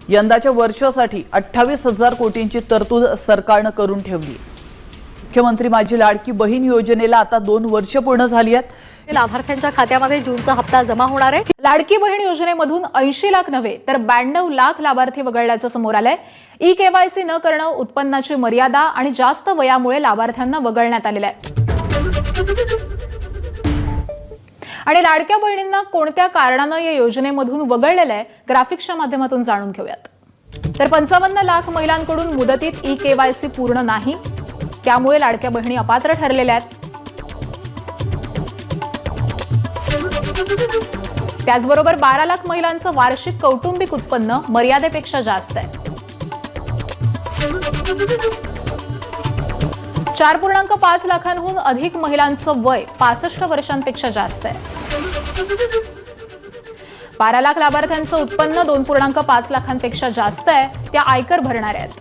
यंदाच्या वर्षासाठी 28,000 कोटींची तरतूद सरकारने करून ठेवली। मुख्यमंत्री माझी लाडकी बहीण योजनेला आता 2 वर्ष पूर्ण झाली आहेत। लाभार्थ्यांच्या खात्यामध्ये जूनचा हप्ता जमा होणार आहे। लाडकी बहीण योजनेमधून 80 लाख नव्हे तर 92 लाख लाभार्थी वगळल्याचं समोर आलंय। ई-केवायसी न करणं, उत्पन्नाची मर्यादा आणि जास्त वयामुळे लाभार्थ्यांना वगळण्यात आलेलं आहे। आणि लाडक्या बहिणींना कोणत्या कारणानं या योजनेमधून वगळलेलं आहे, ग्राफिक्सच्या माध्यमातून जाणून घेऊयात। तर 55 लाख महिलांकडून मुदतीत ई-केवायसी पूर्ण नाही, त्यामुळे लाडक्या बहिणी अपात्र ठरलेल्या आहेत। त्याचबरोबर 12 लाख महिलांचं वार्षिक कौटुंबिक उत्पन्न मर्यादेपेक्षा जास्त आहे। 4.5 लाखांहून अधिक महिलांचं वय 65 वर्षांपेक्षा जास्त आहे। 12 लाख लाभार्थ्यांचं उत्पन्न 2.5 लाखांपेक्षा जास्त आहे, त्या आयकर भरणाऱ्या आहेत।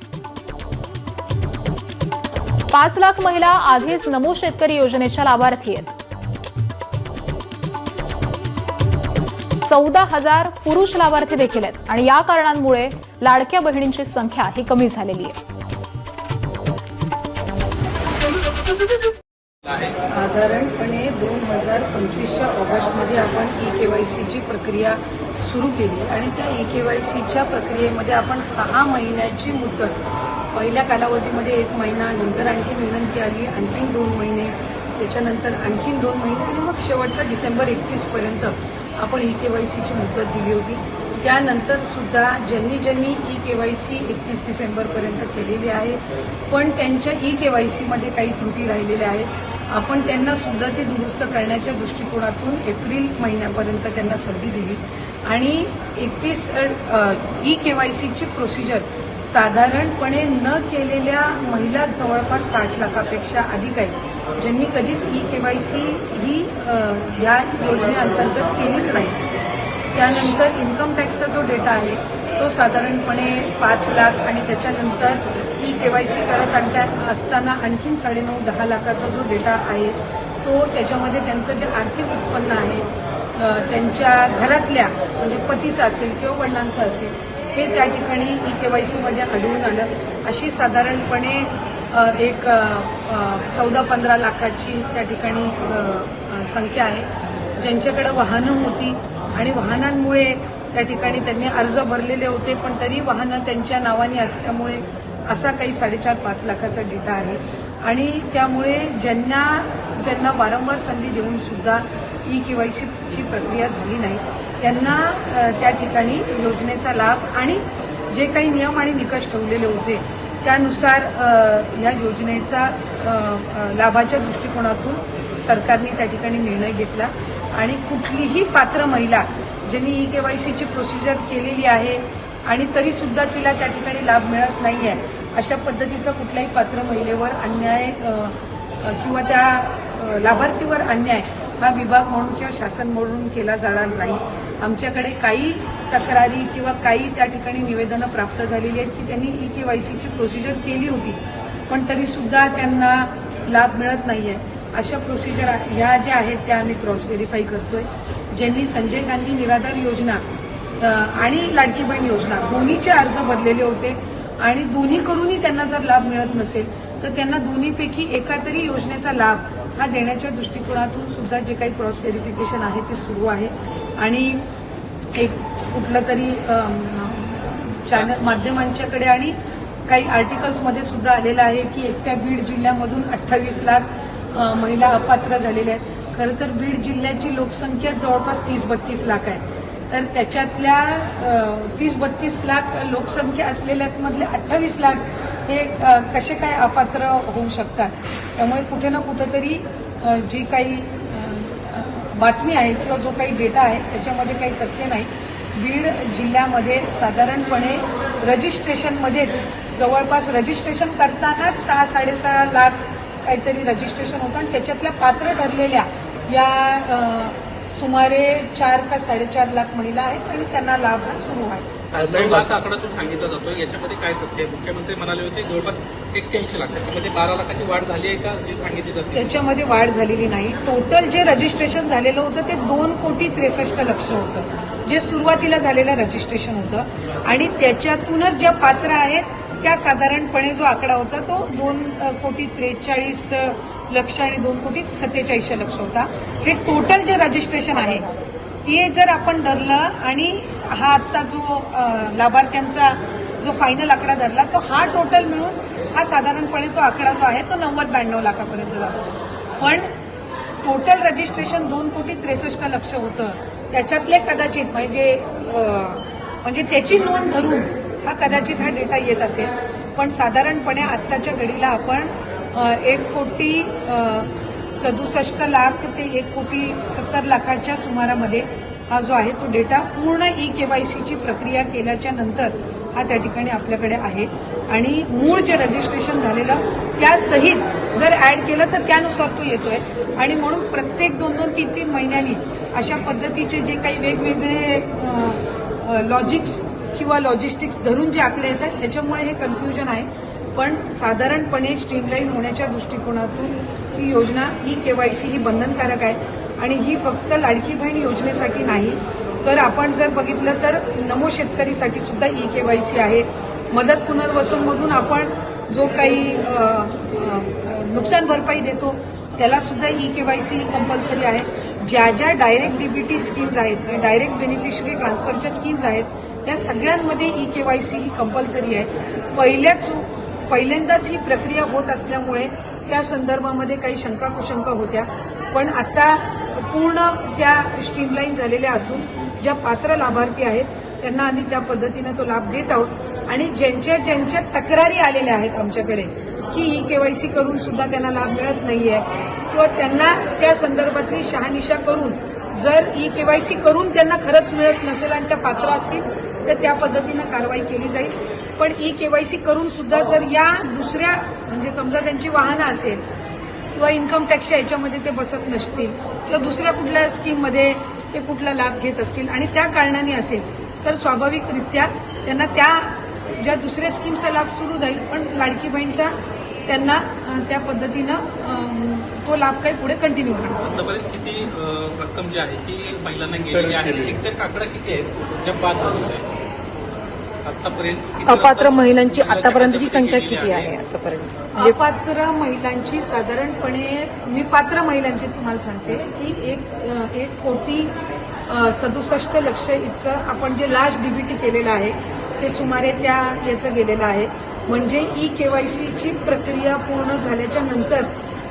5 लाख महिला आधीच नमो शेतकरी योजनेच्या लाभार्थी आहेत। 14,000 पुरुष लाभार्थी देखील आहेत आणि या कारणांमुळे लाडक्या बहिणींची संख्या ही कमी झालेली आहे। साधारणपणे 2025च्या ऑगस्टमध्ये आपण ई-केवायसीची प्रक्रिया सुरू केली आणि त्या ई-केवायसीच्या प्रक्रियेमध्ये आपण 6 महिन्याची मुदत, पहिल्या कालावधीमध्ये 1 महिना, नंतर आणखी विनंती आली, आणखीन 2 महिने, त्याच्यानंतर आणखीन 2 महिने आणि मग शेवटचा डिसेंबर 31 पर्यंत आपण ई-केवायसीची मुदत दिली होती। त्यानंतर सुद्धा ज्यांनी ई-केवायसी 31 डिसेंबरपर्यंत केलेली आहे पण त्यांच्या ई-केवायसीमध्ये काही त्रुटी राहिलेल्या आहेत, आपण त्यांना सुद्धा ते दुरुस्त करण्याच्या दृष्टिकोनातून एप्रिल महिन्यापर्यंत त्यांना संधी दिली आणि 31 ई-केवायसीची प्रोसिजर साधारणपणे न केलेल्या महिला जवळपास 60 लाखापेक्षा अधिक आहेत, ज्यांनी कधीच ई-केवायसी ही या योजनेअंतर्गत केलीच नाही। त्यानंतर इन्कम टॅक्सचा जो डेटा आहे तो साधारणपणे 5 लाख आणि त्याच्यानंतर ई-केवायसी करत असताना आणखीन 9.5-10 लाखाचा जो डेटा आहे तो त्याच्यामध्ये त्यांचं जे आर्थिक उत्पन्न आहे त्यांच्या घरातल्या म्हणजे पतीचं असेल किंवा वडिलांचं असेल हे त्या ठिकाणी ई-केवायसीमध्ये आढळून आलं। अशी साधारणपणे एक 14-15 लाखाची त्या ठिकाणी संख्या आहे, ज्यांच्याकडे वाहनं होती आणि वाहनांमुळे त्या ठिकाणी त्यांनी अर्ज भरलेले होते पण तरी वाहनं त्यांच्या नावाने असल्यामुळे असा काही 4.5-5 लाखाचा डेटा आहे। आणि त्यामुळे ज्यांना वारंवार संधी देऊन सुद्धा ई-केवायसीची प्रक्रिया झाली नाही त्यांना त्या ठिकाणी योजनेचा लाभ आणि जे काही नियम आणि निकष ठेवलेले होते त्यानुसार या योजनेचा लाभाच्या दृष्टिकोनातून सरकारने त्या ठिकाणी निर्णय घेतला आणि कुठलीही पात्र महिला ज्यांनी ई-केवायसीची प्रोसिजर केलेली आहे आणि तरी सुद्धा तिला त्या ठिकाणी लाभ मिळत नाही आहे, अशा पद्धतीचा कुठल्याही पात्र महिलेवर अन्याय किंवा त्या लाभार्थीवर अन्याय हा विभाग म्हणून किंवा शासन म्हणून केला जाणार नाही। आमच्याकडे काही तक्रारी किंवा काही त्या ठिकाणी निवेदनं प्राप्त झालेली आहेत की त्यांनी ई-केवायसीची प्रोसिजर केली होती पण तरी सुद्धा त्यांना लाभ मिळत नाही आहे। अशा प्रोसिजर ह्या ज्या आहेत त्या आम्ही क्रॉस व्हेरीफाय करतोय। ज्यांनी संजय गांधी निराधार योजना आणि लाडकी बहीण योजना दोन्हीचे अर्ज भरलेले होते आणि दोन्हीकडूनही त्यांना जर लाभ मिळत नसेल तर त्यांना दोन्हीपैकी एका तरी योजनेचा लाभ हा देण्याच्या दृष्टिकोनातून सुद्धा जे काही क्रॉस व्हेरिफिकेशन आहे ते सुरू आहे आणि एक कुठलं तरी चॅनल माध्यमांच्याकडे आणि काही आर्टिकल्समध्ये सुद्धा आलेलं आहे की एकट्या बीड जिल्ह्यामधून 28 लाख महिला अपात्र झालेल्या आहेत। खरं तर बीड जिल्ह्याची लोकसंख्या जवळपास 30-32 लाख आहे, तर त्याच्यातल्या 30-32 लाख लोकसंख्या असलेल्यामधले 28 लाख हे कसे काय अपात्र होऊ शकतात। त्यामुळे कुठे ना कुठेतरी जी काही बातमी आहे किंवा जो काही डेटा आहे त्याच्यामध्ये काही तथ्य नाही। बीड जिल्ह्यामध्ये साधारणपणे रजिस्ट्रेशनमध्येच जवळपास रजिस्ट्रेशन करतानाच 6-6.5 लाख काहीतरी रजिस्ट्रेशन होतं आणि त्याच्यातल्या पात्र ठरलेल्या या सुमारे 4 का 4.5 लाख महिला आहेत आणि त्यांना लाभ हा सुरू आहे। 9 लाख आकडा जो सांगितला जातो याच्यामध्ये काय तथ्य आहे? मुख्यमंत्री म्हणाले होते जवळपास 81 लाख, त्याच्यामध्ये 12 लाखाची वाढ झाली आहे का जी सांगितली जाते? त्याच्यामध्ये वाढ झालेली नाही। टोटल जे रजिस्ट्रेशन झालेलं होतं ते 2,63,00,000 होतं, जे सुरुवातीला झालेलं रजिस्ट्रेशन होतं आणि त्याच्यातूनच ज्या पात्र आहेत त्या साधारणपणे जो आकडा होता तो 2,43 आणि 2,47 होता. हे टोटल जे रजिस्ट्रेशन आहे ते जर आपण धरलं आणि हा आत्ता जो लाभार्थ्यांचा जो फायनल आकडा धरला तो हा टोटल मिळून हा साधारणपणे तो आकडा जो आहे तो 90-92 लाखापर्यंत जातो. पण टोटल रजिस्ट्रेशन 2,63 होतं. त्याच्यातले कदाचित म्हणजे त्याची नोंद धरून हा कदाचित हा डेटा येत असेल. पण साधारणपणे आत्ताच्या घडीला आपण 1,67,00,000 ते 1,70,00,000 सुमारामध्ये हा जो आहे तो डेटा पूर्ण केवायसीची प्रक्रिया केल्याच्या नंतर हा त्या ठिकाणी आपल्याकडे आहे. आणि मूळ जे रजिस्ट्रेशन झालेलं त्यासहित जर ऍड केलं तर त्यानुसार तो येतोय. आणि म्हणून प्रत्येक 2-2, 3-3 महिन्यांनी अशा पद्धतीचे जे काही वेगवेगळे लॉजिक्स किंवा लॉजिस्टिक्स धरून जे आकडे येत आहेत त्याच्यामुळे हे कन्फ्युजन आहे. पण साधारणपणे स्ट्रीमलाईन होण्याच्या दृष्टिकोनातून ही योजना केवायसी ही बंधनकारक आहे. आणि ही फक्त लाडकी बहीण योजनेसाठी नाही तर आपण जर बघितलं तर नमो शेतकरीसाठी सुद्धा केवायसी आहे. मदत पुनर्वसनमधून आपण जो काही नुकसान भरपाई देतो त्याला सुद्धा केवायसी ही कंपल्सरी आहे. ज्या ज्या डायरेक्ट डीबीटी स्कीम्स आहेत, डायरेक्ट बेनिफिशरी ट्रान्सफरच्या स्कीम्स आहेत त्या सगळ्यांमध्ये केवायसी ही कंपल्सरी आहे. पहिल्यांदाच ही प्रक्रिया होत असल्यामुळे त्या संदर्भामध्ये काही शंका कुशंका होत्या. पण आता पूर्ण त्या स्ट्रीमलाईन झालेल्या असून ज्या पात्र लाभार्थी आहेत त्यांना आम्ही त्या पद्धतीनं तो लाभ देत आहोत. आणि ज्यांच्या तक्रारी आलेल्या आहेत आमच्याकडे की केवायसी करून सुद्धा त्यांना लाभ मिळत नाहीये किंवा त्यांना त्या संदर्भातली शहानिशा करून जर केवायसी करून त्यांना खरंच मिळत नसेल आणि त्या पात्र असतील तर त्या पद्धतीनं कारवाई केली जाईल. पण केवायसी करून सुद्धा जर या दुसऱ्या म्हणजे समजा त्यांची वाहनं असेल किंवा इन्कम टॅक्सच्या याच्यामध्ये ते बसत नसतील किंवा दुसऱ्या कुठल्या स्कीममध्ये ते कुठला लाभ घेत असतील आणि त्या कारणाने असेल तर स्वाभाविकरित्या त्यांना त्या ज्या दुसऱ्या स्कीमचा लाभ सुरू जाईल. पण लाडकी बहीणचा त्यांना त्या पद्धतीनं तो लाभ काही पुढे कंटिन्यू होणार. आतापर्यंत किती रक्कम जी आहे ती महिलांना गेलेली आहे एक्झॅक्ट आकडा किती आहे ज्या पात्र होत आहे आतापर्यंत? अपात्र महिलांची आतापर्यंतची संख्या किती आहे आतापर्यंत? अपात्र महिलांची साधारणपणे मी पात्र महिलांची तुम्हाला सांगते की 1,67,00,000 इतकं आपण जे लास्ट डीबीटी केलेलं आहे ते सुमारे त्या याचं गेलेलं आहे. म्हणजे केवायसीची प्रक्रिया पूर्ण झाल्याच्या नंतर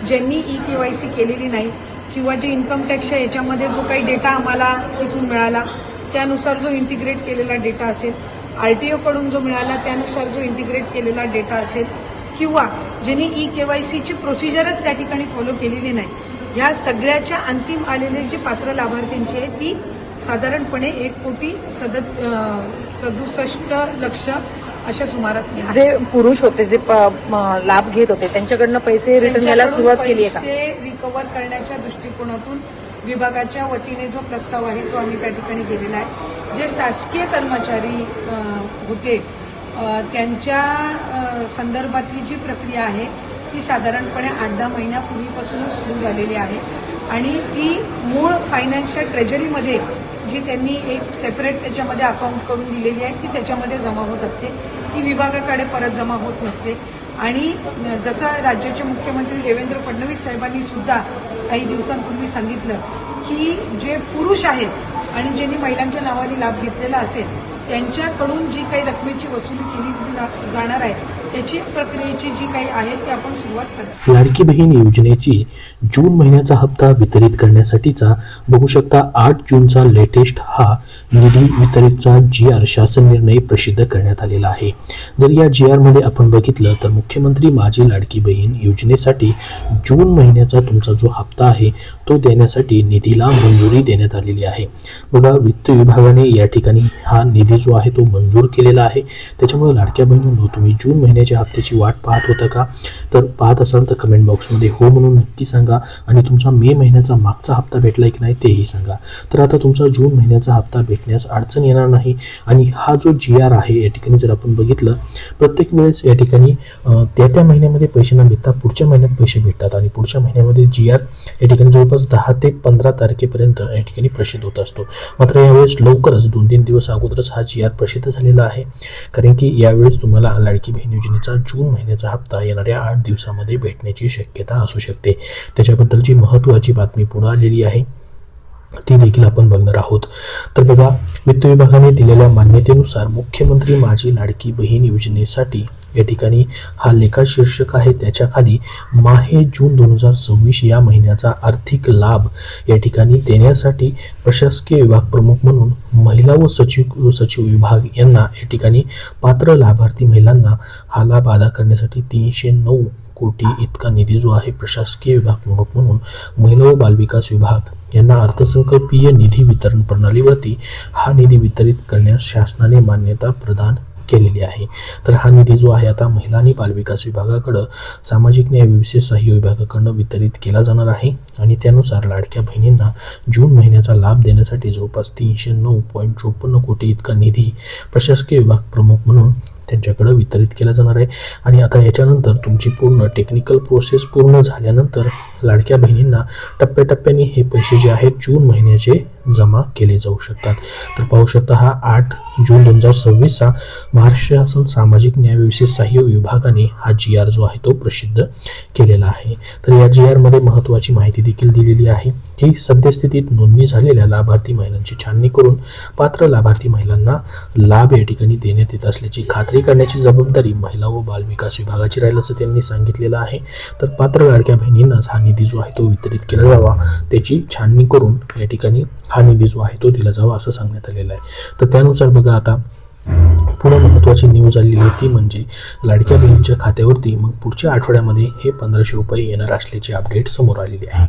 ज्यांनी केवायसी केलेली नाही किंवा जे इन्कम टॅक्सच्या याच्यामध्ये जो काही डेटा आम्हाला तिथून मिळाला त्यानुसार जो इंटिग्रेट केलेला डेटा असेल, आरटीओ कडून जो मिळाला त्यानुसार जो इंटिग्रेट केलेला डेटा असेल किंवा ज्यांनी केवायसीची प्रोसिजरच त्या ठिकाणी फॉलो केलेली नाही, ह्या सगळ्याच्या अंतिम आलेले जे पात्र लाभार्थ्यांची आहे ती साधारणपणे 1,67,00,000 अशा सुमारास आहे. जे पुरुष होते जे लाभ घेत होते त्यांच्याकडनं पैसे रिटर्न यायला सुरुवात केली आहे का? पैसे रिकव्हर करण्याच्या दृष्टिकोनातून विभागाच्या वतीने जो प्रस्ताव आहे तो आम्ही त्या ठिकाणी केलेला आहे. जे शासकीय कर्मचारी होते त्यांच्या संदर्भातली जी प्रक्रिया आहे ती साधारणपणे 8-10 महिन्यापूर्वीपासूनच सुरू झालेली आहे आणि ती मूळ फायनान्शियल ट्रेजरीमध्ये जी त्यांनी एक सेपरेट त्याच्यामध्ये अकाउंट करून दिलेली आहे ती त्याच्यामध्ये जमा होत असते. ती विभागाकडे परत जमा होत नसते. आणि जसं राज्याचे मुख्यमंत्री देवेंद्र फडणवीस साहेबांनी सुद्धा काही दिवसांपूर्वी सांगितलं की जे पुरुष आहेत आणि ज्यांनी महिलांच्या नावाने लाभ घेतलेला असेल त्यांच्याकडून जी काही रकमेची वसुली केली जाणार आहे त्याची प्रक्रियेची जी काही आहे ती आपण सुरुवात करू. लाडकी बहीण योजनेची जून महिन्याचा हप्ता वितरित करण्यासाठीचा बघू शकता 8 जूनचा लेटेस्ट हा निधी वितरितचा GR शासन निर्णय प्रसिद्ध करण्यात आलेला आहे. जर या GR मध्ये आपण बघितलं तर मुख्यमंत्री माझी लाडकी बहीण योजनेसाठी जून महिन्याचा तुमचा जो हप्ता आहे तो देण्यासाठी निधीला मंजुरी देण्यात आलेली आहे. बघा वित्त विभागाने या ठिकाणी हा निधी जो आहे तो मंजूर केलेला आहे. त्याच्यामुळे लाडक्या बहिणींनो, तुम्ही जून महिन्याच्या हप्त्याची वाट पाहत होता का? तर पाहत असाल तर कमेंट बॉक्समध्ये हो म्हणून नक्की सांगा. आणि तुमचा मे महिन्याचा मागचा हप्ता भेटला की नाही तेही सांगा. तर आता तुमचा जून महिन्याचा हप्ता भेटण्यास अडचण येणार नाही. आणि हा जो GR आहे या ठिकाणी जर आपण बघितलं, प्रत्येक वेळेस या ठिकाणी त्या महिन्यामध्ये पैसे न भेटता पुढच्या महिन्यात पैसे भेटतात आणि पुढच्या महिन्यामध्ये GR या ठिकाणी जवळपास 10 ते 15 तारखेपर्यंत या ठिकाणी प्रसिद्ध होत असतो. मात्र यावेळेस लवकरच 2-3 दिवस अगोदरच हा GR प्रसिद्ध झालेला आहे. कारण की यावेळेस तुम्हाला लाडकी बहीण योजनेचा जून महिन्याचा हप्ता येणाऱ्या 8 दिवसामध्ये भेटण्याची शक्यता असू शकते. त्याच्याबद्दलची महत्त्वाची बातमी पुढे आलेली आहे, ती देखील आपण बघणार आहोत. तर बघा, वित्त विभागाने दिलेल्या मान्यतेनुसार मुख्यमंत्री माझी लाडकी बहीण योजनेसाठी या ठिकाणी हा लेखा शीर्षक आहे, त्याच्या खाली माहे जून 2026 या महिन्याचा आर्थिक लाभ या ठिकाणी देण्यासाठी प्रशासकीय विभाग प्रमुख म्हणून महिला व सचिव विभाग यांना या ठिकाणी पात्र लाभार्थी महिलांना हा लाभ अदा करण्यासाठी 309 कोटी इतका निधी जो आहे प्रशासकीय विभाग प्रमुख म्हणून महिला व बालविकास विभाग यांना अर्थसंकल्पीय निधी वितरण प्रणालीवरती हा निधी वितरित करण्यास शासनाने मान्यता प्रदान केलेली आहे. तर हा निधी जो आहे आता महिला आणि बालविकास विभागाकडं सामाजिक न्याय व विशेष सहाय्य विभागाकडनं वितरित केला जाणार आहे. आणि त्यानुसार लाडक्या बहिणींना जून महिन्याचा लाभ देण्यासाठी जवळपास 309.54 कोटी इतका निधी प्रशासकीय विभाग प्रमुख म्हणून त्यांच्याकडे वितरित केला जाणार आहे. आणि आता याच्यानंतर तुमची पूर्ण टेक्निकल प्रोसेस पूर्ण झाल्यानंतर लाडक्या बहिणींना टप्प्याटप्प्याने हे पैसे जे आहेत जून महिन्याचे जमा केले जाऊ शकतात. तर पाहू शकता, हा 8 जून 2026 महाराष्ट्र शासन सामाजिक न्याय विशेष सहाय्य विभागाने हा GR जो आहे तो प्रसिद्ध केलेला आहे. तर या GR मध्ये महत्त्वाची माहिती देखील दिलेली आहे की सद्यस्थितीत नोंदणी झालेल्या लाभार्थी महिलांची छाननी करून पात्र लाभार्थी महिलांना लाभ या ठिकाणी देण्यात येत असल्याची खात्री करण्याची जबाबदारी महिला व बालविकास विभागाची राहील असं त्यांनी सांगितलेलं आहे. तर पात्र लाडक्या बहिणींनाच हा निधी जो आहे तो वितरित केला जावा, त्याची छाननी करून या ठिकाणी हा निधी जो आहे तो दिला जावा असं सांगण्यात आलेलं आहे. तर त्यानुसार बघा, आता पुढे महत्त्वाची न्यूज आलेली होती, म्हणजे लाडक्या बहिणींच्या खात्यावरती मग पुढच्या आठवड्यामध्ये हे 1500 रुपये येणार असल्याची अपडेट समोर आलेली आहे.